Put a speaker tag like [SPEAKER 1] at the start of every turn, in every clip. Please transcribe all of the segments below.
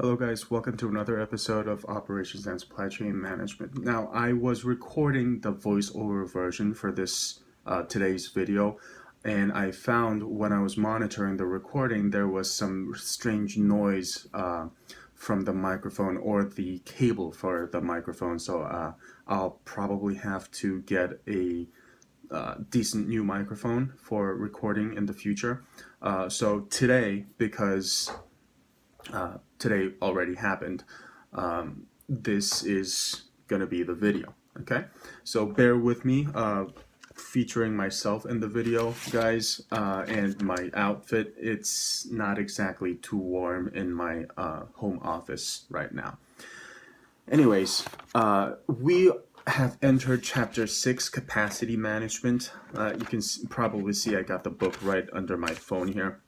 [SPEAKER 1] Hello guys, welcome to another episode of Operations and Supply Chain Management. Now, I was recording the voiceover version for this today's video, and I found when I was monitoring the recording there was some strange noise from the microphone or the cable for the microphone, so I'll probably have to get a decent new microphone for recording in the future. So today, because today already happened, this is going to be the video. Okay, so bear with me, featuring myself in the video, guys, and my outfit. It's not exactly too warm in my home office right now. Anyways, we have entered chapter 6, capacity management. You can probably see I got the book right under my phone here.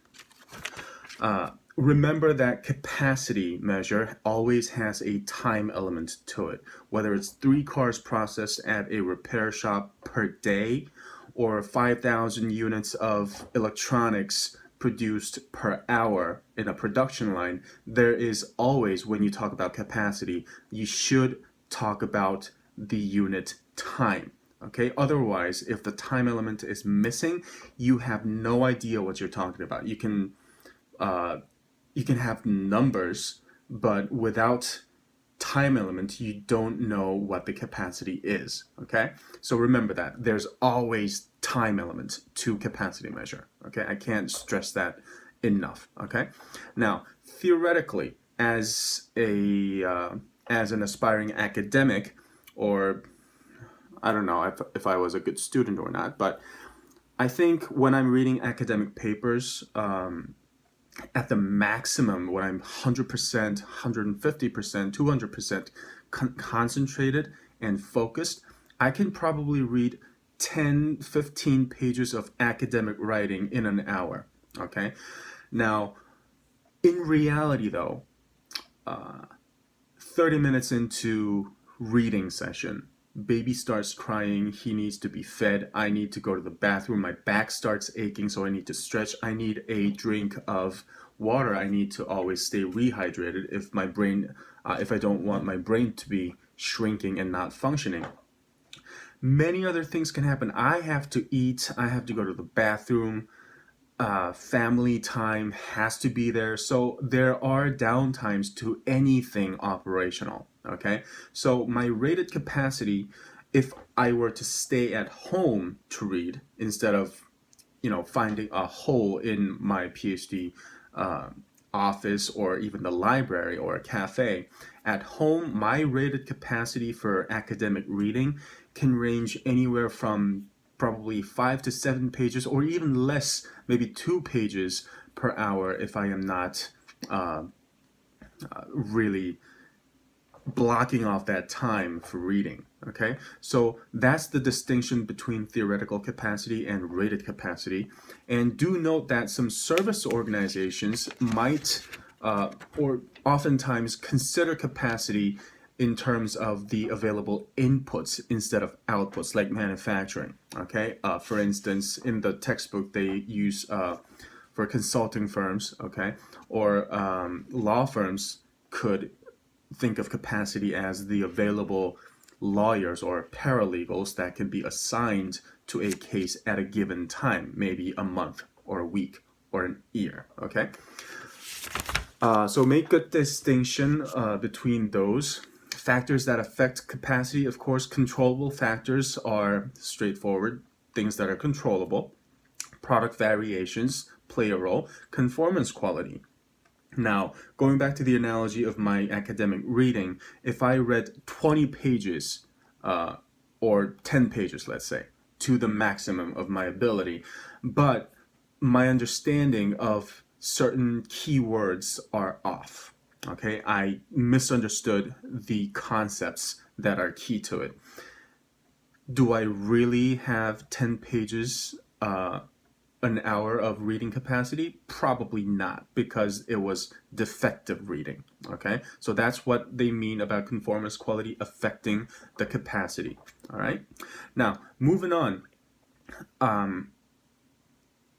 [SPEAKER 1] Remember that capacity measure always has a time element to it, whether it's 3 cars processed at a repair shop per day or 5,000 units of electronics produced per hour in a production line. There is always, when you talk about capacity, you should talk about the unit time. Okay, otherwise, if the time element is missing, you have no idea what you're talking about. You can have numbers, but without time element, you don't know what the capacity is. Okay, so remember that there's always time element to capacity measure. Okay, I can't stress that enough. Okay, now theoretically, as an aspiring academic, or I don't know if I was a good student or not, but I think when I'm reading academic papers, at the maximum, when I'm 100%, 150%, 200% concentrated and focused, I can probably read 10, 15 pages of academic writing in an hour. Okay? Now, in reality, though, 30 minutes into reading session, baby starts crying, he needs to be fed, I need to go to the bathroom, my back starts aching, so I need to stretch, I need a drink of water, I need to always stay rehydrated if my brain, if I don't want my brain to be shrinking and not functioning. Many other things can happen. I have to eat, I have to go to the bathroom, family time has to be there. So there are downtimes to anything operational. Okay, so my rated capacity, if I were to stay at home to read instead of, finding a hole in my PhD office or even the library or a cafe, at home, my rated capacity for academic reading can range anywhere from probably 5 to 7 pages or even less, maybe 2 pages per hour if I am not really blocking off that time for reading. Okay, so that's the distinction between theoretical capacity and rated capacity. And do note that some service organizations might or oftentimes consider capacity in terms of the available inputs instead of outputs, like manufacturing. Okay, for instance, in the textbook they use for consulting firms, okay, or law firms could think of capacity as the available lawyers or paralegals that can be assigned to a case at a given time, maybe a month or a week or an year. Okay, so make a distinction between those factors that affect capacity. Of course, controllable factors are straightforward, things that are controllable. Product variations play a role. Conformance quality. Now, going back to the analogy of my academic reading, if I read 20 pages or 10 pages, let's say, to the maximum of my ability, but my understanding of certain keywords are off. Okay, I misunderstood the concepts that are key to it. Do I really have 10 pages an hour of reading capacity? Probably not, because it was defective reading. Okay, so that's what they mean about conformance quality affecting the capacity. All right, now moving on,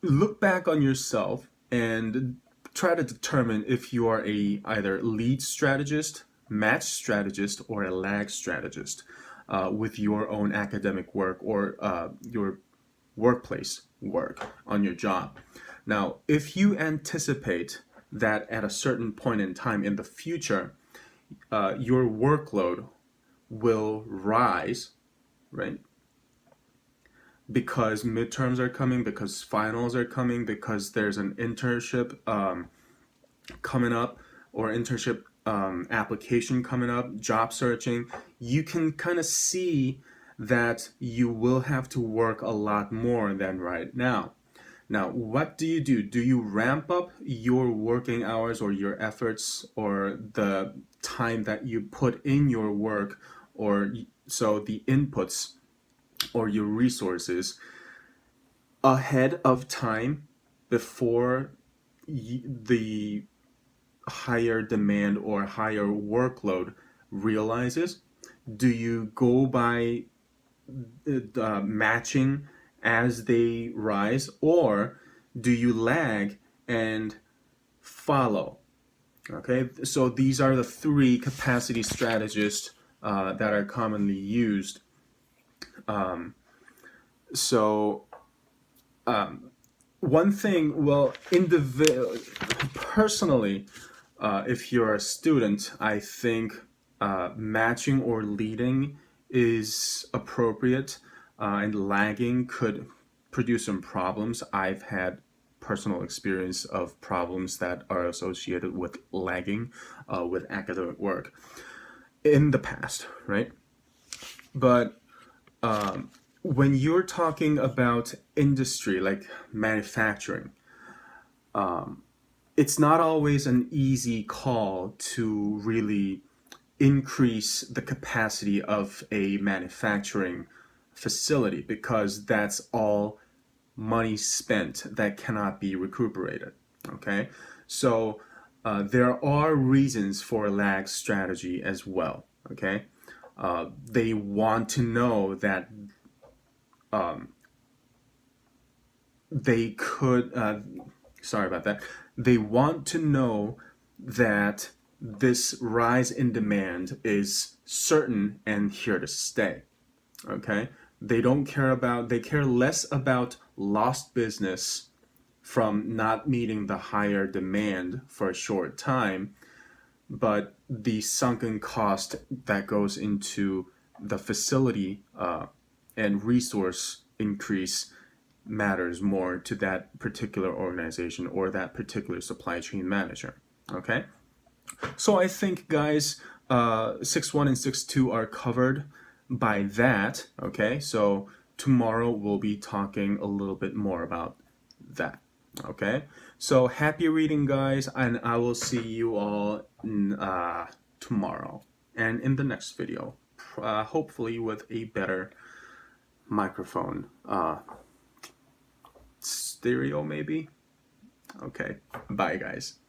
[SPEAKER 1] look back on yourself and try to determine if you are a either lead strategist, match strategist, or a lag strategist with your own academic work or your workplace work on your job. Now, if you anticipate that at a certain point in time in the future, your workload will rise, right? Because midterms are coming, because finals are coming, because there's an internship coming up or internship application coming up, job searching, you can kind of see that you will have to work a lot more than right now. Now, what do? Do you ramp up your working hours or your efforts or the time that you put in your work or so the inputs or your resources ahead of time before the higher demand or higher workload realizes? Do you go by matching as they rise, or do you lag and follow? Okay, so these are the three capacity strategists that are commonly used. So one thing, well, personally, if you're a student, I think matching or leading is appropriate, and lagging could produce some problems. I've had personal experience of problems that are associated with lagging with academic work in the past, right? But when you're talking about industry like manufacturing, it's not always an easy call to really increase the capacity of a manufacturing facility because that's all money spent that cannot be recuperated. Okay, so there are reasons for lag strategy as well. Okay, they want to know that they could. Sorry about that. They want to know that this rise in demand is certain and here to stay. Okay, they care less about lost business from not meeting the higher demand for a short time, but the sunken cost that goes into the facility and resource increase matters more to that particular organization or that particular supply chain manager. Okay, so I think, guys, 6.1 and 6.2 are covered by that. Okay, so tomorrow we'll be talking a little bit more about that. Okay, so happy reading, guys, and I will see you all tomorrow and in the next video, hopefully with a better microphone, stereo maybe. Okay, bye, guys.